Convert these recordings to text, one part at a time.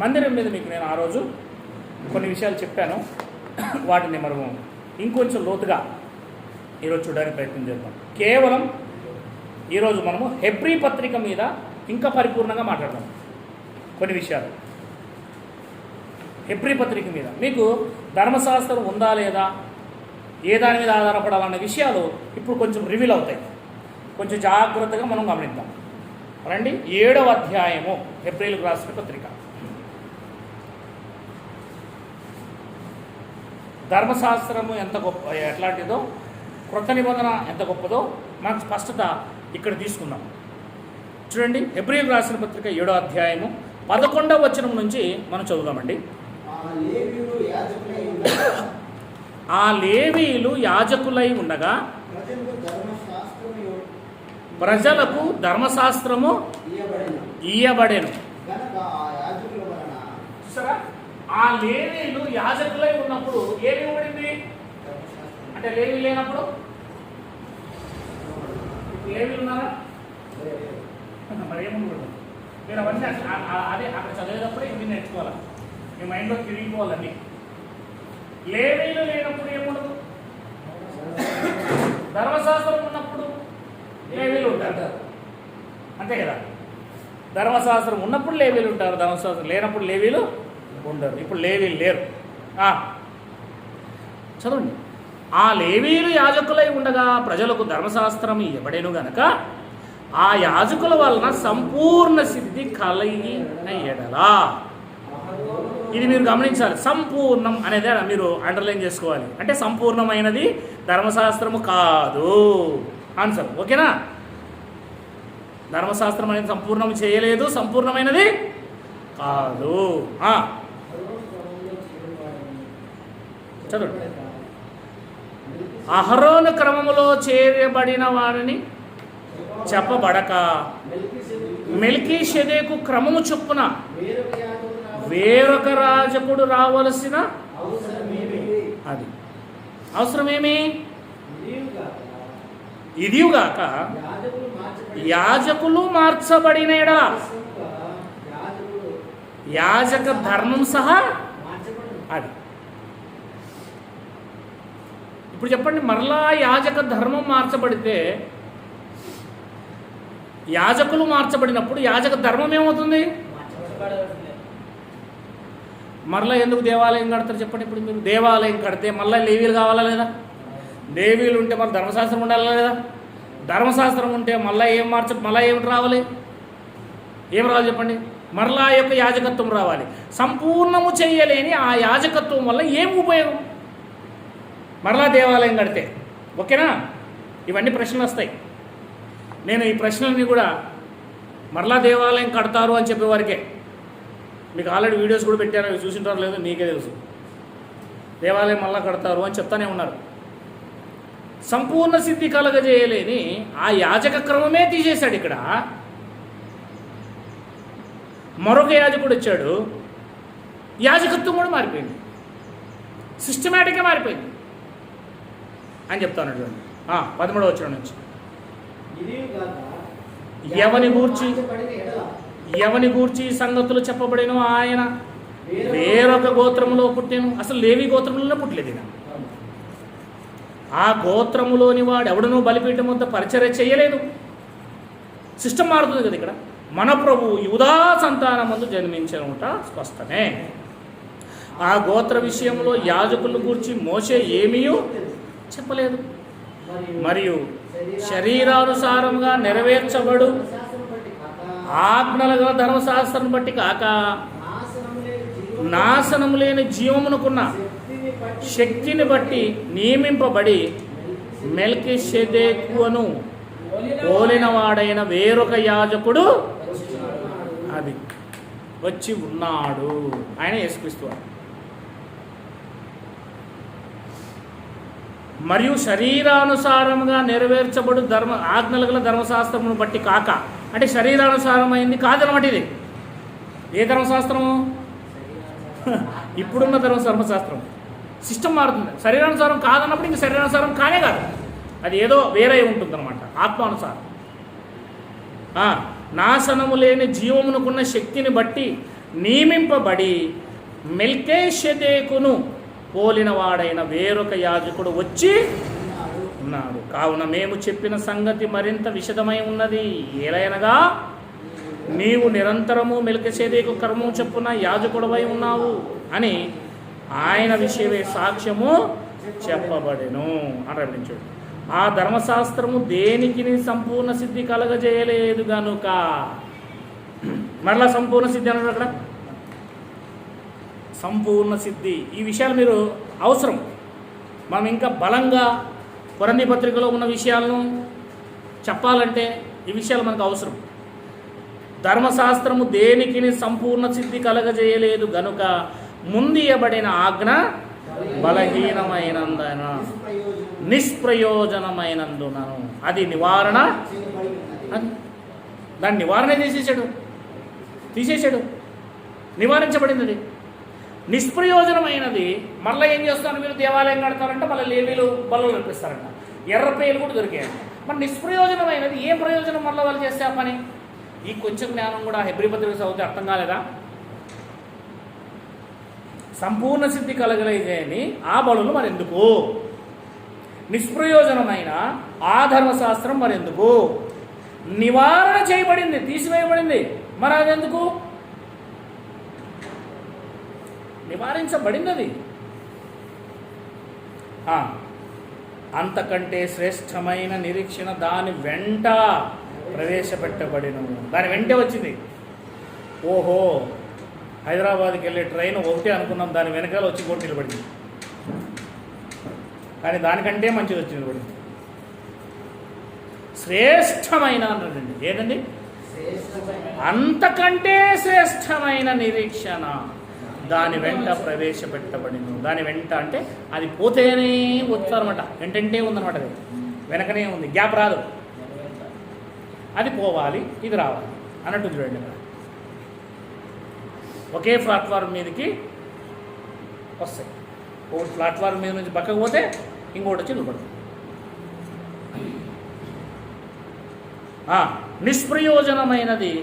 మందిరం మీద మీకు నేను ఆ రోజు కొన్ని విషయాలు చెప్పాను. వాటిని మనము ఇంకొంచెం లోతుగా ఈరోజు చూడడానికి ప్రయత్నం చేద్దాం. కేవలం ఈరోజు మనము హెబ్రీ పత్రిక మీద ఇంకా పరిపూర్ణంగా మాట్లాడదాం. కొన్ని విషయాలు హెబ్రీ పత్రిక మీద మీకు ధర్మశాస్త్రం ఉందా లేదా, ఏ దాని మీద ఆధారపడాలన్న విషయాలు ఇప్పుడు కొంచెం రివీల్ అవుతాయి. కొంచెం జాగ్రత్తగా మనం గమనిద్దాం. రండి, 7వ అధ్యాయము హెబ్రీలకు రాసిన పత్రిక. ధర్మశాస్త్రము ఎంత గొప్ప ఎట్లాంటిదో, క్రొత్త నిబంధన ఎంత గొప్పదో మనకు స్పష్టత ఇక్కడ తీసుకుందాం. చూడండి, హెబ్రీలకు రాసిన పత్రిక 7వ అధ్యాయము 11వ వచనం నుంచి మనం చదువుదామండి. ఆ లేవీయులు యాజకులై ఉండగా ప్రజలకు ధర్మశాస్త్రము ఇయ్యబడెను. ఆ లేవీయులు యాజకులై ఉన్నప్పుడు ఏమి ఇవ్వబడింది అంటే, లేవీ లేనప్పుడు లేవీలు ఉన్నారా? మరి ఏముండదు. మీరు అవన్నీ అదే అక్కడ చదివేటప్పుడే ఇవి నేర్చుకోవాలి, మీ మైండ్లో తిరిగిపోవాలని. లేవీలు లేనప్పుడు ఏముండదు, ధర్మశాస్త్రం ఉన్నప్పుడు లేవీలు ఉంటారు, అంతే కదా. ధర్మశాస్త్రం ఉన్నప్పుడు లేవీలు ఉంటారు, ధర్మశాస్త్రం లేనప్పుడు లేవీలు ఉండరు. ఇప్పుడు లేవీలు లేరు. చదవండి. ఆ లేవీలు యాజకులై ఉండగా ప్రజలకు ధర్మశాస్త్రం ఇవ్వబడేను గనక ఆ యాజకుల వలన సంపూర్ణ సిద్ధి కలిగి ఎడలా. ఇది మీరు గమనించాలి. సంపూర్ణం అనేది మీరు అండర్లైన్ చేసుకోవాలి. అంటే సంపూర్ణమైనది ధర్మశాస్త్రము కాదు ఆన్సర్. ఓకేనా? ధర్మశాస్త్రం అనేది సంపూర్ణం చేయలేదు, సంపూర్ణమైనది కాదు. చదవండి. అహరోను క్రమములో చేరబడిన వారిని చెప్పబడక మెల్కీషెదెకు క్రమము చొప్పున వేరొక రాజకుడు రావలసిన అది అవసరమేమి? ఇదిగాక యాజకులు మార్చబడినడా యాజక ధర్మం సహా అది. ఇప్పుడు చెప్పండి, మరలా యాజక ధర్మం మార్చబడితే, యాజకులు మార్చబడినప్పుడు యాజక ధర్మం ఏమవుతుంది? మరలా ఎందుకు దేవాలయం కడతారు చెప్పండి? ఇప్పుడు మీరు దేవాలయం కడితే మళ్ళీ లేవీలు కావాలా లేదా? లేవీలు ఉంటే మరి ధర్మశాస్త్రం ఉండాలా లేదా? ధర్మశాస్త్రం ఉంటే మళ్ళీ మళ్ళీ ఏమిటి రావాలి? ఏం రావాలి చెప్పండి? మరలా ఆ యొక్క యాజకత్వం రావాలి. సంపూర్ణము చేయలేని ఆ యాజకత్వం వల్ల ఏం ఉపయోగం? మరలా దేవాలయం కడితే. ఓకేనా? ఇవన్నీ ప్రశ్నలు వస్తాయి. నేను ఈ ప్రశ్నల్ని కూడా మరలా దేవాలయం కడతారు అని చెప్పేవారికే, మీకు ఆల్రెడీ వీడియోస్ కూడా పెట్టాను, అవి చూసింటారో లేదో నీకే తెలుసు. దేవాలయం మళ్ళా కడతారు అని చెప్తానే ఉన్నారు. సంపూర్ణ సిద్ధి కలగజేయలేని ఆ యాజక క్రమమే తీసేశాడు. ఇక్కడ మరొక యాజకుడు వచ్చాడు, యాజకత్వం కూడా మారిపోయింది, సిస్టమేటిక్గా మారిపోయింది అని చెప్తాను. 13వ వచనం నుంచి, ఎవని గూర్చి సంగతులు చెప్పబడిన ఆయన వేరొక గోత్రములో పుట్టాను. అసలు లేవి గోత్రములోనే పుట్టలేదు. ఆ గోత్రములోని వాడు ఎవడనూ బలిపీఠం వద్ద పరిచర్య చేయలేదు. సిస్టమ్ మారుతుంది కదా. ఇక్కడ మన ప్రభు యూదా సంతానమందు జన్మించనుట స్పష్టమే. ఆ గోత్ర విషయంలో యాజకుల గురించి మోషే ఏమీ చెప్పలేదు. మరియు శరీరానుసారంగా నెరవేర్చబడు ఆజ్ఞల గల ధర్మశాస్త్రం బట్టి కాక నాశనము లేని జీవమునకున్న శక్తిని బట్టి నియమింపబడి మెల్కీషెదెకును పోలిన వాడైన వేరొక యాజకుడు అది వచ్చి ఉన్నాడు. ఆయన యేసుక్రీస్తు. మరియు శరీరానుసారంగా నెరవేర్చబడు ఆజ్ఞల గల ధర్మశాస్త్రమును బట్టి కాక, అంటే శరీరానుసారమైంది కాదనమాట. ఇది ఏ ధర్మశాస్త్రము? ఇప్పుడున్న ధర్మశాస్త్రం. సిస్టమ్ మారుతుంది. శరీరానుసారం కాదన్నప్పుడు ఇంక శరీరానుసారం కానే కాదు, అది ఏదో వేరే ఉంటుందన్నమాట, ఆత్మానుసారం. నాశనము లేని జీవమునకున్న శక్తిని బట్టి నియమింపబడి మెల్కీషెదెకును పోలిన వాడైన వేరొక యాజకుడు వచ్చి ఉన్నాడు. కావున మేము చెప్పిన సంగతి మరింత విశదమై ఉన్నది. ఏలైనగా నీవు నిరంతరము మెల్కీషెదెకు క్రమము చొప్పున యాజకుడవై ఉన్నావు అని ఆయన విషయమే సాక్ష్యము చెప్పబడెను అని చూడు. ఆ ధర్మశాస్త్రము దేనికి సంపూర్ణ సిద్ధి కలగజేయలేదు గనుక. మరలా సంపూర్ణ సిద్ధి అన్నాడు అక్కడ. సంపూర్ణ సిద్ధి ఈ విషయాలు మీరు అవసరం. మనం ఇంకా బలంగా కొరంథీ పత్రికలో ఉన్న విషయాలను చెప్పాలంటే ఈ విషయాలు మనకు అవసరం. ధర్మశాస్త్రము దేనికి సంపూర్ణ సిద్ధి కలగజేయలేదు గనుక ముందియబడిన ఆజ్ఞ బలహీనమైనందున నిష్ప్రయోజనమైనందునను అది నివారణ, దాన్ని నివారణ తీసేశాడు, నివారించబడింది. అది నిష్ప్రయోజనమైనది. మళ్ళీ ఏం చేస్తున్నారు మీరు? దేవాలయం కడతారంట, మళ్ళీ లేవీలు బలులు కల్పిస్తారంట, ఎర్రపేలు కూడా దొరికాయంట. మరి నిష్ప్రయోజనమైనది ఏం ప్రయోజనం మళ్ళీ వాళ్ళు చేస్తే ఆ పని? ఈ కొంచెం జ్ఞానం కూడా హెబ్రీ పత్రిక చదివితే అర్థం కాలేదా? సంపూర్ణ సిద్ధి కలగలేదని ఆ బలులు మరెందుకు? నిష్ప్రయోజనమైన ఆ ధర్మశాస్త్రం మరెందుకు? నివారణ చేయబడింది, తీసివేయబడింది. మరి అదెందుకు? నివారించబడింది. అంతకంటే శ్రేష్టమైన నిరీక్షణ దాని వెంట ప్రవేశపెట్టబడినము. దాని వెంటే వచ్చింది. ఓహో, హైదరాబాద్కి వెళ్ళే ట్రైన్ ఒకటే అనుకున్నాం, దాని వెనకాల వచ్చి కూడా నిలబడింది. కానీ దానికంటే మంచిది వచ్చి నిలబడింది. శ్రేష్టమైన అన్నాడండి. ఏంటండి? అంతకంటే శ్రేష్టమైన నిరీక్షణ దాని వెంట ప్రవేశపెట్టబడింది. దాని వెంట అంటే అది పోతేనే వస్తారన్నమాట, వెంటంటే ఉందన్నమాట. అది వెనకనే ఉంది, గ్యాప్ రాదు. అది పోవాలి, ఇది రావాలి అన్నట్టు చూడండి. ఒకే ప్లాట్ఫారం మీదకి వస్తాయి. ఒక ప్లాట్ఫారం మీద నుంచి పక్కకు పోతే ఇంకోటి వచ్చి నిలబడుతుంది. నిష్ప్రయోజనమైనది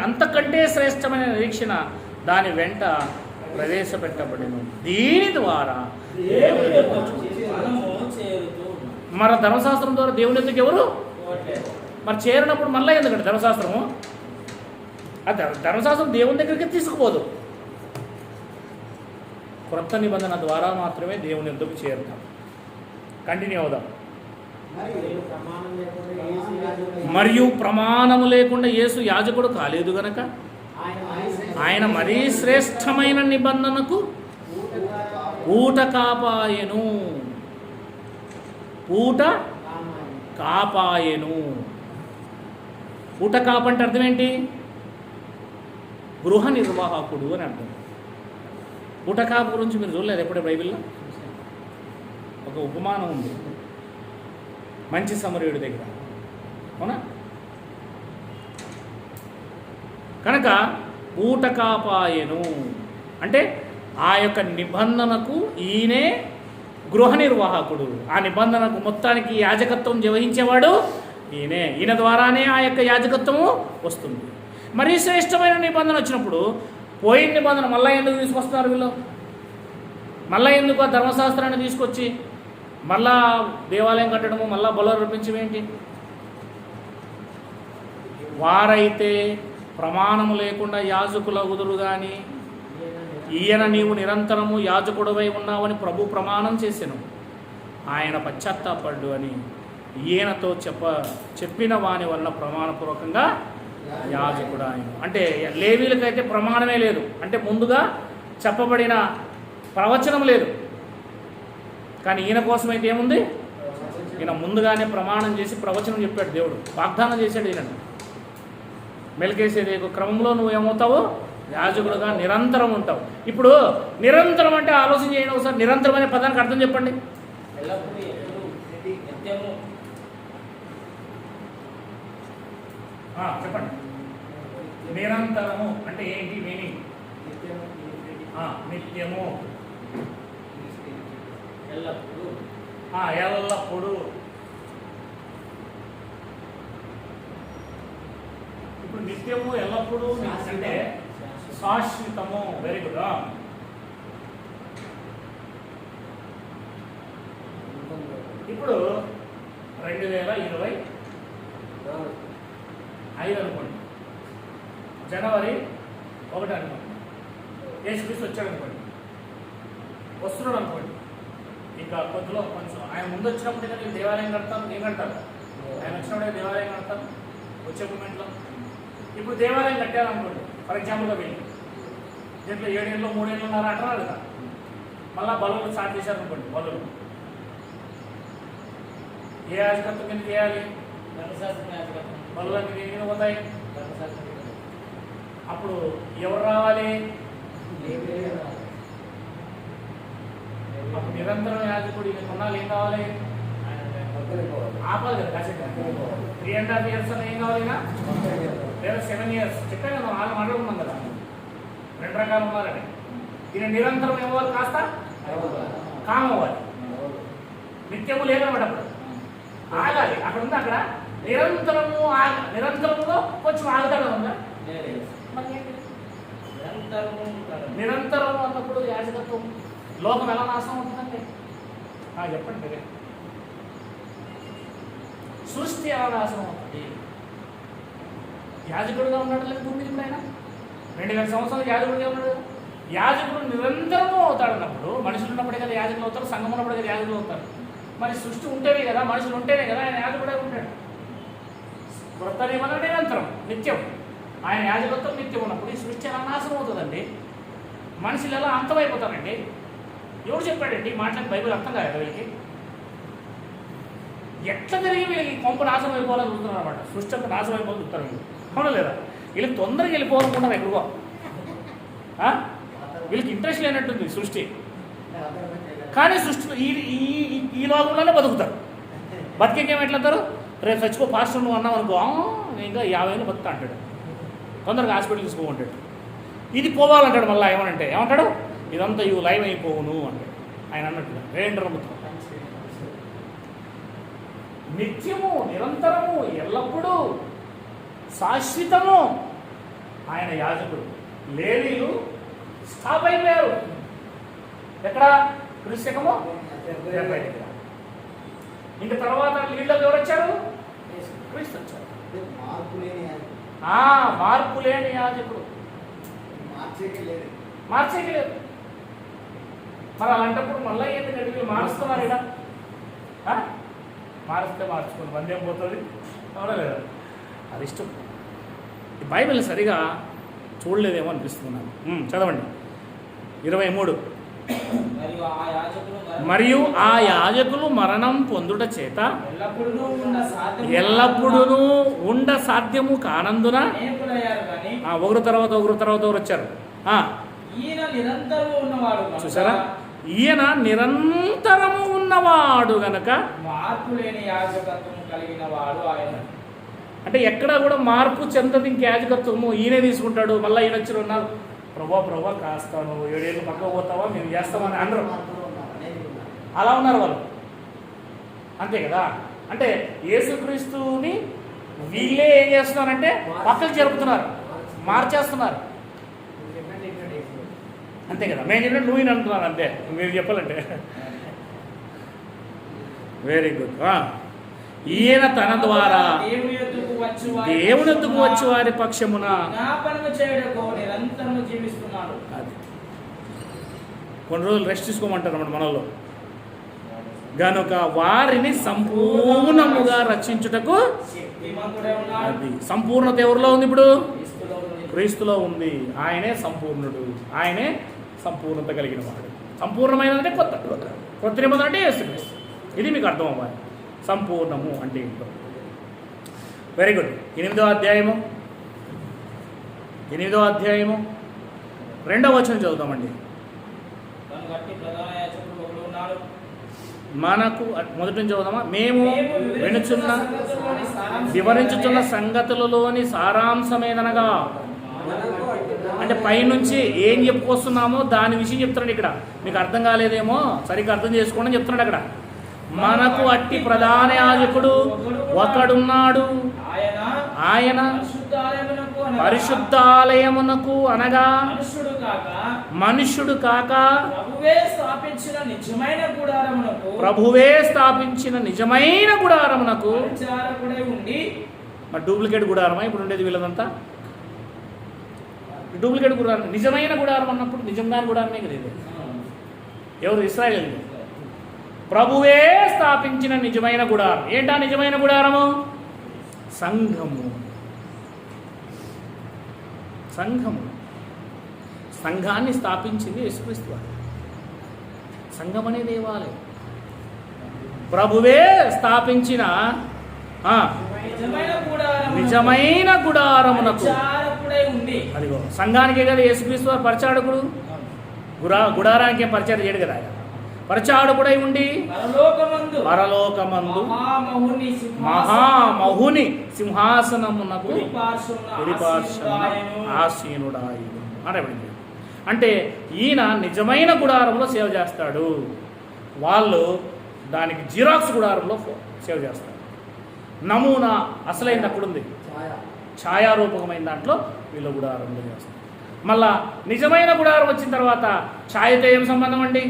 అంతకంటే శ్రేష్టమైన నిరీక్షణ దాని వెంట ప్రవేశపెట్టబడిను. దీని ద్వారా మన ధర్మశాస్త్రం ద్వారా దేవుని ఎందుకు ఎవరు మరి చేరినప్పుడు మళ్ళీ ఎందుకంటే ధర్మశాస్త్రము ధర్మశాస్త్రం దేవుని దగ్గరికి తీసుకుపోదు. క్రొత్త నిబంధన ద్వారా మాత్రమే దేవుని ఎందుకు చేరుతాం. కంటిన్యూ అవుదాం. మరియు ప్రమాణము లేకుండా యేసు యాజకుడు కాలేదు గనక ఆయన మరీ శ్రేష్టమైన నిబంధనకు పూట కాపాయెను. పూట కాపాయెను. పూట కాపంటే అర్థం ఏంటి? గృహ నిర్వాహకుడు అని అర్థం. పూట కాపు గురించి మీరు చూడలేదు ఎప్పుడే బైబిల్లో? ఒక ఉపమానం ఉంది మంచి సమరయుడి దగ్గర, అవునా? కనుక పూట కాపాయెను అంటే ఆ యొక్క నిబంధనకు ఈయనే గృహ నిర్వాహకుడు. ఆ నిబంధనకు మొత్తానికి యాజకత్వం వహించేవాడు ఈయనే. ఈయన ద్వారానే ఆ యొక్క యాజకత్వము వస్తుంది. మరీ శ్రేష్టమైన నిబంధన వచ్చినప్పుడు పోయిన నిబంధన మళ్ళీ ఎందుకు తీసుకొస్తున్నారు వీళ్ళు? మళ్ళీ ఎందుకు ఆ ధర్మశాస్త్రాన్ని తీసుకొచ్చి మళ్ళా దేవాలయం కట్టడము, మళ్ళా బలు అర్పించడం ఏంటి? వారైతే ప్రమాణము లేకుండా యాజకులగుదురు కానీ ఈయన నీవు నిరంతరము యాజకుడవై ఉన్నావని ప్రభు ప్రమాణం చేసెను. ఆయన పశ్చాత్తాపడ్డు అని ఈయనతో చెప్పిన వాని వలన ప్రమాణపూర్వకంగా యాజకుడు ఆయన. అంటే లేవీలకైతే ప్రమాణమే లేదు, అంటే ముందుగా చెప్పబడిన ప్రవచనం లేదు. కానీ ఈయన కోసం అయితే ఏముంది? ఈయన ముందుగానే ప్రమాణం చేసి ప్రవచనం చెప్పాడు. దేవుడు వాగ్దానం చేశాడు ఈయనను. మెల్కీసెదెకు క్రమంలో నువ్వు ఏమవుతావు? యాజకుడుగా నిరంతరం ఉంటావు. ఇప్పుడు నిరంతరం అంటే ఆలోచన చేయండి ఒకసారి. నిరంతరం అనే పదానికి అర్థం చెప్పండి. చెప్పండి. నిరంతరము అంటే ఏంటి మీనింగ్? నిత్యము, ఎల్లప్పుడు. ఇప్పుడు నిత్యము ఎల్లప్పుడూ అంటే శాశ్వతము. Very good. ఇప్పుడు 2025 అనుకోండి, జనవరి 1 అనుకోండి, యేసుక్రీస్తు వచ్చాడు అనుకోండి, వస్తున్నాడు అనుకోండి. ఇంకా కొద్దిలో కొంచెం ఆయన ముందు వచ్చినప్పుడు నేను దేవాలయం కడతాను, ఏం కడతాను, ఆయన వచ్చినప్పుడే దేవాలయం కడతాను వచ్చే మూమెంట్లో. ఇప్పుడు దేవాలయం కట్టాలనుకోండి, ఫర్ ఎగ్జాంపుల్గా వెళ్ళి దీంట్లో 7 ఏళ్ళు 3 ఏళ్ళు ఉన్నారా అంటారా కదా. మళ్ళీ బలువులు స్టార్ట్ చేశారు అనుకోండి, బలువులు ఏ యాజకత్వం కింద చేయాలి, బలువులన్నీ దేని మీద పోతాయి. అప్పుడు ఎవరు రావాలి, అప్పుడు నిరంతరం యాజకుడు ఈయన కొన్నాళ్ళు ఏం కావాలి, ఆపాలి కదా కాసేపు. 3.5 years అని ఏం కావాలి, లేదా 7 years చెప్పాను కదా, వాళ్ళు మాట్లాడుకున్నాం కదా, 2 రకాలు ఉన్నారని. ఈయన నిరంతరం ఏమవ్వాలి, కాస్త కామవ్వాలి, నిత్యము లేదన్నమాట. అప్పుడు ఆగాలి, అక్కడ ఉంది, అక్కడ నిరంతరము నిరంతరంలో కొంచెం ఆగుతాడు ఉందా, నిరంతరం అన్నప్పుడు యాజకత్వం లోకం ఎలా నాశనం అవుతుందంటే చెప్పండి మీరే, సృష్టి ఎలా నాశనం అవుతుంది. యాజకుడుగా ఉన్నాడు లేదు భూమి మీద, ఆయన 2000 సంవత్సరాలు యాజకుడిగా ఉన్నాడు. యాజకుడు నిరంతరము అవుతాడు అన్నప్పుడు, మనుషులు ఉన్నప్పుడే కదా యాజకులు అవుతారు, సంఘం ఉన్నప్పుడే కదా యాజకులు అవుతారు. మరి సృష్టి ఉంటేనే కదా, మనుషులు ఉంటేనే కదా ఆయన యాజకుడే ఉంటాడు. కొత్త నిబంధన నిరంతరం నిత్యం, ఆయన యాజకత్వం నిత్యం ఉన్నప్పుడు ఈ సృష్టి ఎలా నాశనం అవుతుందండి, మనుషులు ఎలా అంతమైపోతారండి. ఎవరు చెప్పాడండి మాట్లాడి, బైబిల్ అర్థం కాదు వీళ్ళకి. ఎట్లా జరిగి వీళ్ళకి కొంప నాశనం అయిపోవాలని చూస్తున్నారు అనమాట, సృష్టి అంతా నాశనం అయిపోవాలి చూస్తారు వీళ్ళు, అవునా లేదా. వీళ్ళకి తొందరగా వెళ్ళిపోవాలనుకుంటారు ఎక్కడికో, వీళ్ళకి ఇంట్రెస్ట్ లేనట్టుంది సృష్టి. కానీ సృష్టి ఈ లోకంలోనే బతుకుతారు. బతికేకేం ఎట్లంటారు, రేపు చచ్చిపో పాస్టర్ నువ్వు అన్నావు అనుకో, ఇంకా 50 ఏళ్ళు బతుకుతా అంటాడు, తొందరగా హాస్పిటల్ తీసుకోమంటాడు. ఇది పోవాలంటాడు, మళ్ళీ ఏమంటాడు, ఇదంతా ఇవి లైవ్ అయిపోవును అంటాడు ఆయన అన్నట్టుగా. నమ్ముతాం నిత్యము నిరంతరము ఎల్లప్పుడూ శాశ్వతము ఆయన యాజకుడు. లేవీలు స్టాప్ అయిపోయారు ఎక్కడ, క్రీస్తుకము 70 దగ్గర. ఇంక తర్వాత లీడ్లోకి ఎవరు వచ్చారు, క్రీస్తు వచ్చారు. మార్పు లేని యాజకుడు, మార్చేకి లేదు. మరి అలాంటప్పుడు మళ్ళీ ఎందుకంటే వీళ్ళు మారుస్తున్నారు ఇక్కడ, మారిస్తే మార్చుకోండి, మందేం పోతుంది, ఎవరో లేదా. అది ఇష్టం. ఈ బైబిల్ సరిగా చూడలేదేమో అనిపిస్తున్నాను. చదవండి 23. మరియు ఆ యాజకులు మరణం పొందుట చేత ఎల్లప్పుడూ ఉండ సాధ్యము కానందున ఒకరు తర్వాత ఒకరు వచ్చారు. చూసారా, ఈయన నిరంతరము ఉన్నవాడు గనక మార్పు లేని యాజకత్వము కలిగిన వాడు ఆయన. అంటే ఎక్కడా కూడా మార్పు చెందదు ఇంక యాజకత్వము, ఈయనే తీసుకుంటాడు. మళ్ళీ ఈయన వచ్చి ఉన్నారు, ప్రభా కాస్తాను 7 ఏళ్ళు పక్కకు పోతావా, మేము చేస్తామని అందరూ అలా ఉన్నారు వాళ్ళు, అంతే కదా. అంటే యేసుక్రీస్తుని వీళ్ళే ఏం చేస్తున్నారంటే పక్కకు జరుపుతున్నారు, మార్చేస్తున్నారు, అంతే కదా. మేము చెప్పినట్టు నువ్వు అంటున్నారు, అంతే మీరు చెప్పాలంటే. Very good. ఈయన తన ద్వారా దేవుని యొద్దకు వచ్చి వారి పక్షమున నిరంతరము జీవిస్తున్నాడు. అది కొన్ని రోజులు రెస్ట్ తీసుకోమంటారు అన్నమాట మనలో. గనుక వారిని సంపూర్ణముగా రక్షించుటకు అది సంపూర్ణత ఎవరిలో ఉంది, ఇప్పుడు క్రీస్తులో ఉంది. ఆయనే సంపూర్ణుడు, ఆయనే సంపూర్ణత కలిగిన వాడు. సంపూర్ణమైనదంటే కొత్త నిబంధన అంటే యేసుక్రీస్తు. ఇది మీకు అర్థం అవ్వాలి, సంపూర్ణము అంటే ఏంటో. Very good. 8వ అధ్యాయము 2వ వచనం చదువుతామండి. మనకు మొదటి నుంచి చదువుదామా. మేము వివరించుతున్న సంగతులలోని సారాంశమేదనగా, అంటే పైనుంచి ఏం చెప్పుకొస్తున్నామో దాని విషయం చెప్తున్నాడు ఇక్కడ. మీకు అర్థం కాలేదేమో, సరిగ్గా అర్థం చేసుకోండి చెప్తున్నాడు అక్కడ. మనకు అట్టి ప్రధాన యాజకుడు ఒకడున్నాడు, ఆయన అనగా పరిశుద్ధాలయమునకు అనగా మనుష్యుడు కాక ప్రభువే స్థాపించిన నిజమైన గుడారమునకు పరిచారకుడై ఉండి మరి డూప్లికేట్ గుడారమా ఇప్పుడు ఉండేది వీళ్ళదంతా? డూప్లికేట్ గుడారం. నిజమైన గుడారం అన్నప్పుడు నిజంగా గుడారమే కదా ఇది. ఎవరు? ఇశ్రాయేలు. ప్రభువే స్థాపించిన నిజమైన గుడారం. ఏంటా నిజమైన గుడారము? సంఘము. సంఘము. సంఘాన్ని స్థాపించింది యేసుక్రీస్తు వారు. సంఘం అనే దేవాలయం ప్రభువే స్థాపించిన నిజమైన గుడారమునకు. అదిగో సంఘానికే కదా యేసుక్రీస్తు వారు పరిచారకుడు. గుడారానికి ఏం పరిచారం చేయడు కదా ఆయన. పరిచారకుడై ఉండి పరలోకమందు మహామహుని సింహాసనమునకు ఆసీనుడాయుడు అంటే ఈయన నిజమైన గుడారంలో సేవ చేస్తాడు. వాళ్ళు దానికి జిరాక్స్ గుడారంలో సేవ చేస్తాడు. నమూనా అసలైంది అక్కడుంది, ఛాయారూపకమైన దాంట్లో వీళ్ళు గుడారంలో చేస్తారు. మళ్ళా నిజమైన గుడారం వచ్చిన తర్వాత ఛాయతో ఏం సంబంధం అండి?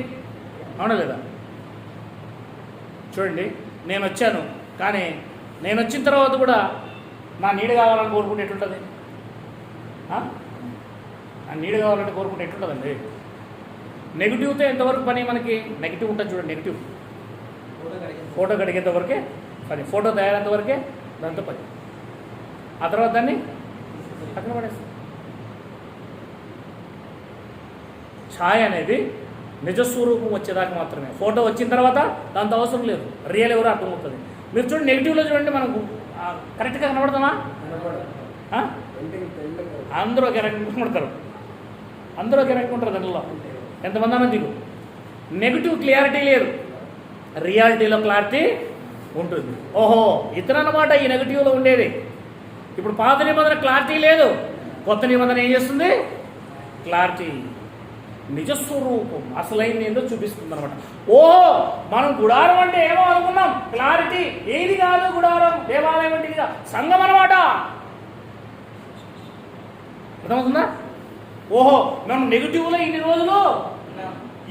అవునా లేదా? చూడండి, నేను వచ్చాను, కానీ నేను వచ్చిన తర్వాత కూడా నా నీడ కావాలని కోరుకుంటే ఎట్లుంటుంది? నా నీడ కావాలంటే కోరుకుంటే ఎట్లుంటుందండి? నెగిటివ్తో ఎంతవరకు పని మనకి? నెగిటివ్ ఉంటుంది చూడండి, నెగిటివ్ ఫోటో కడిగేంతవరకే పని, ఫోటో తయారైనంతవరకే దాంతో పని. ఆ తర్వాత దాన్ని పక్కన పడేస్తాం. ఛాయ అనేది నిజస్వరూపం వచ్చేదాకా మాత్రమే. ఫోటో వచ్చిన తర్వాత దాంతో అవసరం లేదు, రియల్ ఎవరో అర్థమవుతుంది. మీరు చూడండి, నెగిటివ్లో చూడండి, మనకు కరెక్ట్గా కనబడతామా? అందరూ ఒక రకంగా కనబడతారు, అందరూ ఒక రకంగా ఉంటారు. దానిలో ఎంతమంది అన్న దిగు. నెగిటివ్ క్లియారిటీ లేదు, రియాలిటీలో క్లారిటీ ఉంటుంది. ఓహో, ఇతను అన్నమాట ఈ నెగిటివ్లో ఉండేది. ఇప్పుడు పాత నిబంధన క్లారిటీ లేదు, కొత్త నిబంధన ఏం చేస్తుంది? క్లారిటీ, నిజస్వరూపం అసలైంది ఏందో చూపిస్తుంది అనమాట. ఓహో, మనం గుడారం అంటే ఏమో అనుకున్నాం, క్లారిటీ ఏది కాదు. గుడారం దేవాలయం అంటే ఇది సంఘం అనమాట. అర్థమవుతుందా? ఓహో, మనం నెగిటివ్లో ఇన్ని రోజులు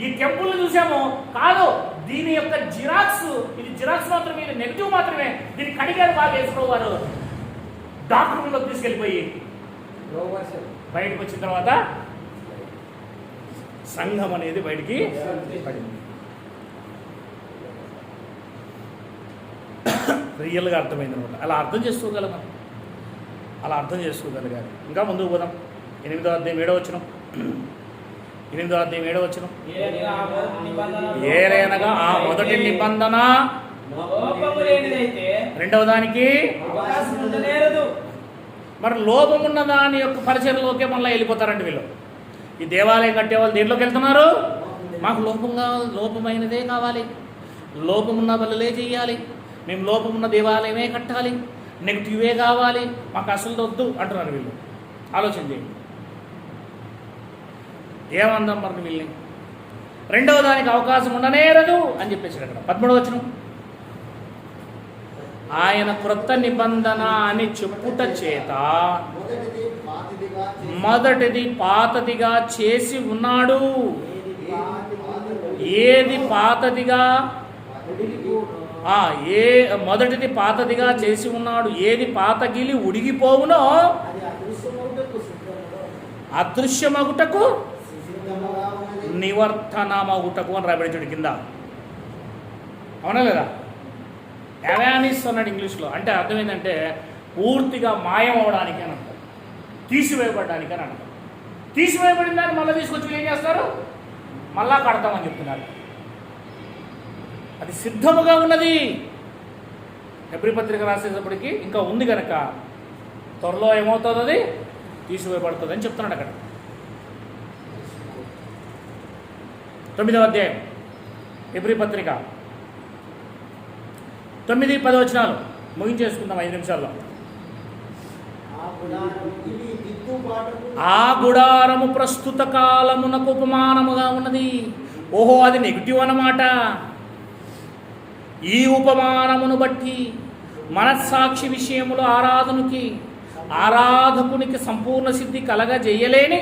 ఈ టెంపుల్ని చూసాము, కాదు దీని యొక్క జిరాక్స్, ఇది జిరాక్స్ మాత్రమే, ఇది నెగిటివ్ మాత్రమే. దీన్ని కడిగారు బాగా వేసుకోవారు, డాక్టర్ రూమ్లోకి తీసుకెళ్ళిపోయి బయటకు వచ్చిన తర్వాత సంఘం అనేది బయటికి పడింది. రియల్గా అర్థమైంది అనమాట. అలా అర్థం చేసుకోగలమా? అలా అర్థం చేసుకోగలగాలి. ఇంకా ముందుకు పోదాం. 8వ అధ్యాయం 7వ వచనం. 8వ అధ్యాయం 7వ వచనం. ఏలైనగా ఆ మొదటి నిబంధన రెండవ దానికి మరి లోపమున్న దాని యొక్క పరిచయంలోకే మళ్ళీ వెళ్ళిపోతారండి వీళ్ళు. ఈ దేవాలయం కట్టేవాళ్ళు దేంట్లోకి వెళ్తున్నారు? మాకు లోపమైనదే కావాలి, లోపమున్న బలులే చేయాలి, మేము లోపమున్న దేవాలయమే కట్టాలి, నెగిటివే కావాలి, మాకు అసలు వద్దు అంటున్నారు వీళ్ళు. ఆలోచన చేయండి, ఏమందాం మరి వీళ్ళని. రెండవ దానికి అవకాశం ఉండనేరదు అని చెప్పేసి అక్కడ 13వ వచనం. ఆయన క్రొత్త నిబంధన అని చెప్పుట చేత మొదటిది పాతదిగా చేసి ఉన్నాడు. ఏది పాతదిగా? మొదటిది పాతదిగా చేసి ఉన్నాడు. ఏది పాతగిలి ఉడిగిపోవునో అదృశ్యమగుటకు నివర్తనమగుటకు అని రాబడి కింద. అవునా లేదా? అవానిస్ అన్నాడు ఇంగ్లీష్లో. అంటే అర్థం ఏంటంటే పూర్తిగా మాయం అవడానికి అని అంటారు, తీసివేయబడడానికి అని అంటారు. తీసివేయబడిన దాన్ని మళ్ళీ తీసుకొచ్చి ఏం చేస్తారు? మళ్ళా కడతామని చెప్తున్నారు. అది సిద్ధముగా ఉన్నది. హెబ్రీ పత్రిక రాసేటప్పటికి ఇంకా ఉంది కనుక త్వరలో ఏమవుతుంది? అది తీసివేయబడుతుంది అని చెప్తున్నాడు అక్కడ. 9వ అధ్యాయం హెబ్రీ పత్రిక 9-10 వచనాలు ముగించేసుకుందాం 5 నిమిషాల్లో. ఆ గుడారము ప్రస్తుత కాలమునకు ఉపమానముగా ఉన్నది. ఓహో, అది నెగిటివ్ అన్నమాట. ఈ ఉపమానమును బట్టి మనస్సాక్షి విషయములో ఆరాధనకి ఆరాధకునికి సంపూర్ణ సిద్ధి కలగజేయలేని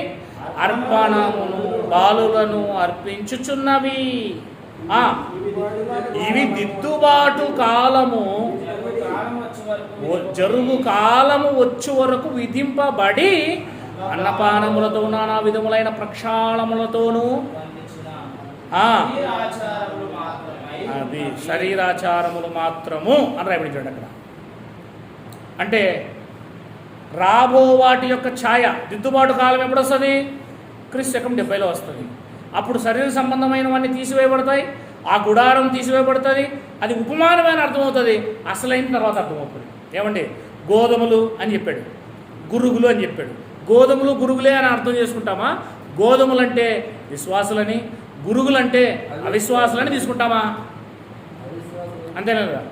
అర్పణమును బాలులను అర్పించుచున్నవి. ఇవి దిద్దుబాటు కాలము జరుగు కాలము వచ్చు వరకు విధింపబడి అన్నపానములతో నానా విధములైన ప్రక్షాళములతోనూ అది శరీరాచారములు మాత్రము అని రాయబడించాడు అక్కడ. అంటే రాబో వాటి యొక్క ఛాయ దిద్దుబాటు కాలం ఎప్పుడు వస్తుంది? క్రీస్తు శకం 70లో వస్తుంది. అప్పుడు శరీర సంబంధమైనవన్నీ తీసివేయబడతాయి, ఆ గుడారం తీసివేయబడుతుంది. అది ఉపమానమైన అర్థమవుతుంది, అసలైన తర్వాత అర్థమవుతుంది. ఏమండి, గోధుమలు అని చెప్పాడు, గురుగులు అని చెప్పాడు. గోధుమలు గురుగులే అని అర్థం చేసుకుంటామా? గోధుమలు అంటే విశ్వాసులని, గురుగులు అంటే అవిశ్వాసులని తీసుకుంటామా? అంతేనా కదా?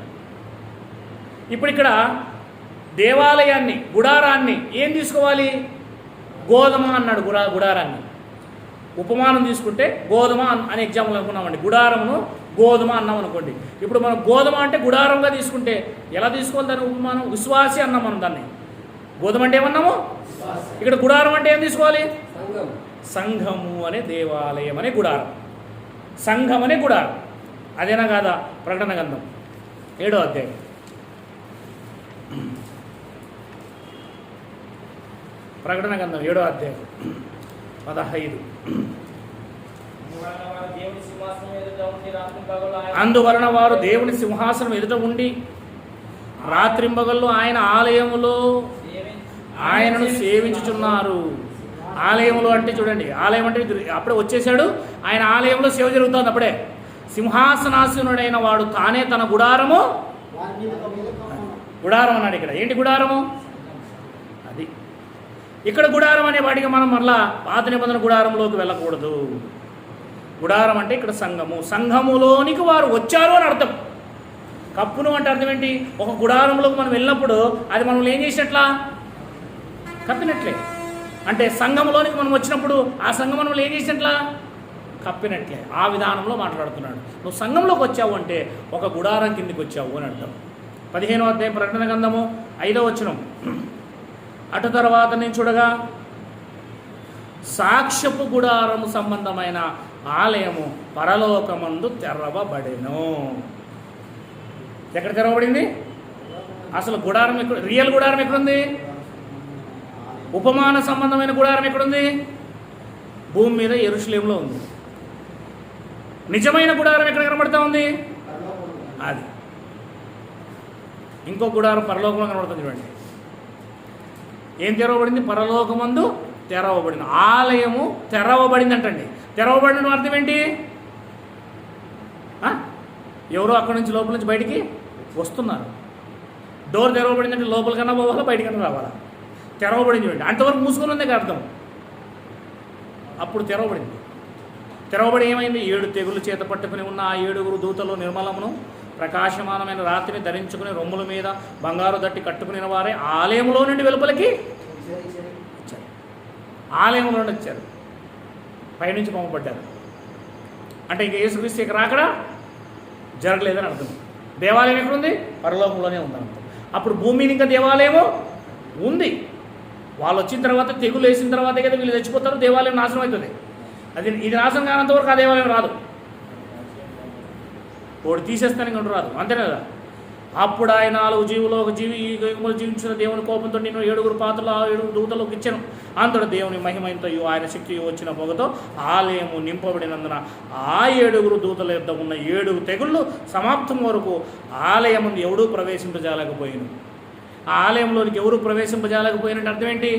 ఇప్పుడు ఇక్కడ దేవాలయాన్ని, గుడారాన్ని ఏం తీసుకోవాలి? గోధుమ అన్నాడు. గుడారాన్ని ఉపమానం తీసుకుంటే గోధుమ అనే ఎగ్జాంపుల్ అనుకున్నామండి. గుడారమును గోధుమ అన్నాం అనుకోండి. ఇప్పుడు మనం గోధుమ అంటే గుడారంగా తీసుకుంటే ఎలా తీసుకోవాలి దాని ఉపమానం? విశ్వాసి అన్నాం మనం దాన్ని. గోధుమ అంటే ఏమన్నాము? ఇక్కడ గుడారం అంటే ఏం తీసుకోవాలి? సంఘము అనే దేవాలయం అనే గుడారం, సంఘం అనే గుడారం. అదేనా కాదా? ప్రకటన గ్రంథం 7వ అధ్యాయం ప్రకటన గ్రంథం 7వ అధ్యాయం 15. అందువలన వారు దేవుని సింహాసనం ఎదుట ఉండి రాత్రింబగళ్ళు ఆయన ఆలయములో ఆయనను సేవించుచున్నారు. ఆలయములో అంటే చూడండి, ఆలయం అంటే అప్పుడే వచ్చేసాడు, ఆయన ఆలయంలో సేవ జరుగుతుంది. అప్పుడే సింహాసనాసనుడైన వాడు తానే తన గుడారము, గుడారం అన్నాడు. ఇక్కడ ఏంటి గుడారము? అది ఇక్కడ గుడారం అనే వాటికి మనం మరలా పాత నిబంధన గుడారంలోకి వెళ్ళకూడదు. గుడారం అంటే ఇక్కడ సంఘము, సంఘములోనికి వారు వచ్చారు అని అర్థం. కప్పును అంటే అర్థం ఏంటి? ఒక గుడారంలోకి మనం వెళ్ళినప్పుడు అది మనం ఏం చేసినట్లా? కప్పినట్లే. అంటే సంఘంలోనికి మనం వచ్చినప్పుడు ఆ సంఘం మనం ఏం చేసినట్లా? కప్పినట్లే. ఆ విధానంలో మాట్లాడుతున్నాడు. నువ్వు సంఘంలోకి వచ్చావు అంటే ఒక గుడారం కిందికి వచ్చావు అని అర్థం. 15వ అధ్యాయం ప్రకటన గ్రంథము 5వ వచనం. అటు తర్వాత నేను చూడగా సాక్ష్యపు గుడారము సంబంధమైన ఆలయము పరలోకమందు తెరవబడెను. ఎక్కడ తెరవబడింది? అసలు గుడారం ఎక్కడ? రియల్ గుడారం ఎక్కడుంది? ఉపమాన సంబంధమైన గుడారం ఎక్కడుంది? భూమి మీద యెరూషలేములో ఉంది. నిజమైన గుడారం ఎక్కడ కనబడతా ఉంది? అది ఇంకో గుడారం పరలోకంలో కనబడుతుంది. చూడండి, ఏం తెరవబడింది? పరలోకమందు తెరవబడింది. ఆలయము తెరవబడింది అంటండి. తెరవబడిన అర్థం ఏంటి? ఎవరో అక్కడి నుంచి లోపల నుంచి బయటికి వస్తున్నారు. డోర్ తెరవబడిందంటే లోపలికన్నా పోవాలా, బయటికన్నా రావాలా? తెరవబడింది. చూడండి, అంతవరకు మూసుకొని ఉంది అర్థం. అప్పుడు తెరవబడింది. తెరవబడి ఏమైంది? 7 తెగులు చేత పట్టుకుని ఉన్న ఆ 7 దూతలు నిర్మలమును ప్రకాశమానమైన రాత్రిని ధరించుకుని రొమ్ముల మీద బంగారు దట్టి కట్టుకుని వారే ఆలయంలో నుండి వెలుపలికి వచ్చారు. ఆలయంలో నుండి వచ్చారు, పైనుంచి పంపబడ్డారు. అంటే ఇంక యేసుక్రీస్తు ఇక్కడ రాకడా జరగలేదని అర్థం. దేవాలయం ఎక్కడుంది? పరలోకంలోనే ఉందన్నమాట. అప్పుడు భూమి మీద ఇంకా దేవాలయము ఉంది. వాళ్ళు వచ్చిన తర్వాత, తెగులు వేసిన తర్వాతే కదా వీళ్ళు చచ్చిపోతారు, దేవాలయం నాశనం అవుతుంది. ఇది నాశనం కానంతవరకు ఆ దేవాలయం రాదు. వాడు తీసేస్తాను ఇంకొంటు రాదు. అంతేనే కదా? అప్పుడు ఆయన 4 జీవులు, ఒక జీవి ఈ యుగములు జీవించిన దేవుని కోపంతో నేను 7 పాత్రలు 7 దూతలకు ఇచ్చాను. అంతటి దేవుని మహిమయంతో ఆయన శక్తి వచ్చిన పొగతో ఆలయము నింపబడినందున ఆ 7 దూతల యొద్ద ఉన్న 7 తెగుళ్ళు సమాప్తం వరకు ఆలయం ఎవడూ ప్రవేశింపజాలకపోయిను. ఆ ఆలయంలోనికి ఎవరు ప్రవేశింపజాలకపోయినట్టు అర్థం ఏంటి?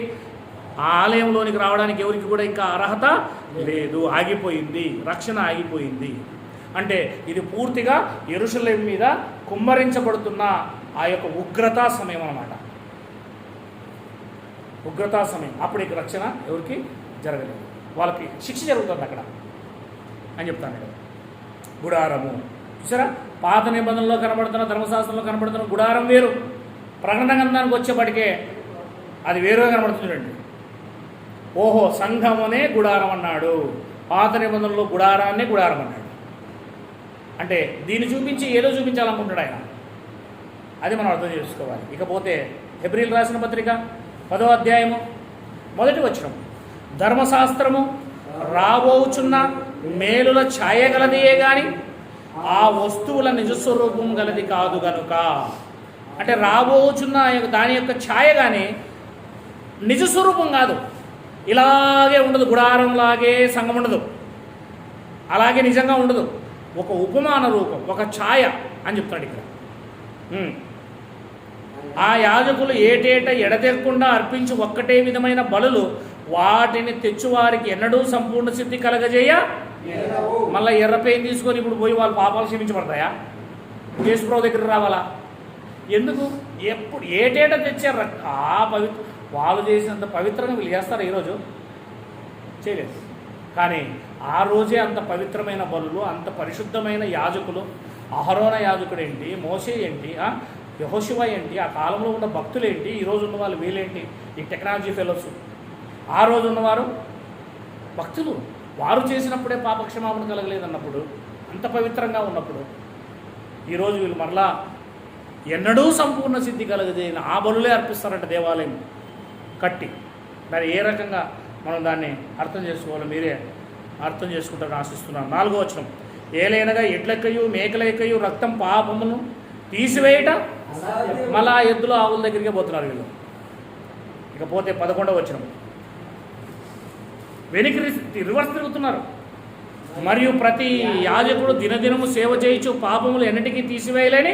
ఆ ఆలయంలోనికి రావడానికి ఎవరికి కూడా ఇంకా అర్హత లేదు, ఆగిపోయింది, రక్షణ ఆగిపోయింది. అంటే ఇది పూర్తిగా యెరూషలేము మీద కుమ్మరించబడుతున్న ఆ యొక్క ఉగ్రతా సమయం అన్నమాట. ఉగ్రతా సమయం. అప్పుడు ఇక రక్షణ ఎవరికి జరగలేదు, వాళ్ళకి శిక్ష జరుగుతుంది అక్కడ అని చెప్తాను. గుడారము చూసారా? పాత నిబంధనలో కనబడుతున్న, ధర్మశాస్త్రంలో కనబడుతున్న గుడారం వేరు. ప్రకటన గ్రంథానికి వచ్చేప్పటికే అది వేరుగా కనబడుతుంది. చూడండి, ఓహో సంఘమునే గుడారం అన్నాడు, పాత నిబంధనలో గుడారాన్నే గుడారం అన్నాడు. అంటే దీన్ని చూపించి ఏదో చూపించాలనుకుంటాడు ఆయన. అది మనం అర్థం చేసుకోవాలి. ఇకపోతే హెబ్రీలు రాసిన పత్రిక 10వ అధ్యాయము 1వ వచనం. ధర్మశాస్త్రము రాబోచున్న మేలుల ఛాయ గలదియే గాని ఆ వస్తువుల నిజస్వరూపం గలది కాదు గనుక. అంటే రాబోచున్న దాని యొక్క ఛాయ కానీ నిజస్వరూపం కాదు. ఇలాగే ఉండదు, గుడారంలాగే సంఘం ఉండదు, అలాగే నిజంగా ఉండదు. ఒక ఉపమాన రూపం, ఒక ఛాయ అని చెప్తాడు ఇక్కడ. ఆ యాజకులు ఏటేట ఎడతెగకుండా అర్పించి ఒక్కటే విధమైన బలులు వాటిని తెచ్చువారికి ఎన్నడూ సంపూర్ణ సిద్ధి కలగజేయ. మళ్ళీ ఎర్రపేన్ తీసుకొని ఇప్పుడు పోయి వాళ్ళ పాపాలు క్షమించబడతాయా? యేసుప్రభు దగ్గర రావాలా? ఎందుకు? ఎప్పుడు ఏటేట తెచ్చారు ఆ వాళ్ళు చేసినంత పవిత్రంగా వీళ్ళు చేస్తారు ఈరోజు? చేయలేదు. కానీ ఆ రోజే అంత పవిత్రమైన బలులు, అంత పరిశుద్ధమైన యాజకులు, అహరోన యాజకుడు ఏంటి, మోషే ఏంటి, యెహోషువ ఏంటి, ఆ కాలంలో ఉన్న భక్తులు ఏంటి, ఈరోజు ఉన్న వాళ్ళు వీళ్ళేంటి, ఈ టెక్నాలజీ ఫెలోస్. ఆ రోజు ఉన్నవారు భక్తులు, వారు చేసినప్పుడే పాపక్షమాపణ కలగలేదన్నప్పుడు, అంత పవిత్రంగా ఉన్నప్పుడు ఈరోజు వీళ్ళు మరలా ఎన్నడూ సంపూర్ణ సిద్ధి కలగజేయని ఆ బలులే అర్పిస్తారంట దేవాలయం కట్టి. మరి ఏ రకంగా మనం దాన్ని అర్థం చేసుకోవాలో మీరే అర్థం చేసుకుంటారని ఆశిస్తున్నాను. 4వ వచనం. ఏలైనగా ఎడ్లెక్కయు మేకలెక్కయు రక్తం పాపమును తీసివేయట. మళ్ళా ఎద్దులు ఆవుల దగ్గరికే పోతున్నారు వీళ్ళు. ఇకపోతే 11వ వచనం. వెనికి రివర్స్ తిరుగుతున్నారు. మరియు ప్రతి యాజకుడు దినదినము సేవ చేయొచ్చు పాపములు ఎన్నిటికీ తీసివేయలేని.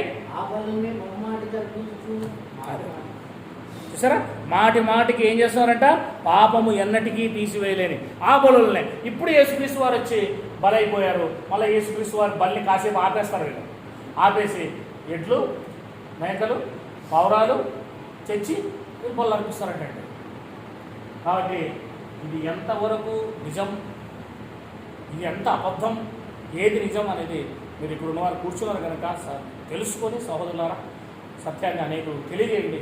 చూసారా, మాటి మాటికి ఏం చేస్తారంట? పాపము ఎన్నటికీ తీసివేయలేని ఆ బలులనే. ఇప్పుడు యేసుక్రీస్తు వారు వచ్చి బలైపోయారు. మళ్ళీ యేసుక్రీస్తు వారు బలిని కాసేపు ఆపేస్తారు. వీళ్ళు ఆపేసి ఎడ్లు మేకలు పౌరాలు తెచ్చి బలు అర్పిస్తారంటే. కాబట్టి ఇది ఎంతవరకు నిజం, ఇది ఎంత అబద్ధం, ఏది నిజం అనేది మీరు ఇప్పుడు ఉన్నవారు కూర్చున్నారు కనుక తెలుసుకొని సహోదరులారా సత్యాన్ని అనేకులు తెలియజేయండి.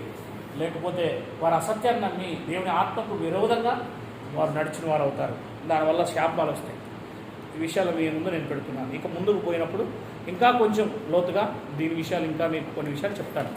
లేకపోతే వారు అసత్యాన్ని నమ్మి దేవుని ఆత్మకు విరోధంగా వారు నడిచిన వారు అవుతారు. దానివల్ల శాపాలు వస్తాయి. ఈ విషయాలు మీ ముందు నేను పెడుతున్నాను. ఇక ముందుకు పోయినప్పుడు ఇంకా కొంచెం లోతుగా దీని విషయాలు ఇంకా మీకు కొన్ని విషయాలు చెప్తాను.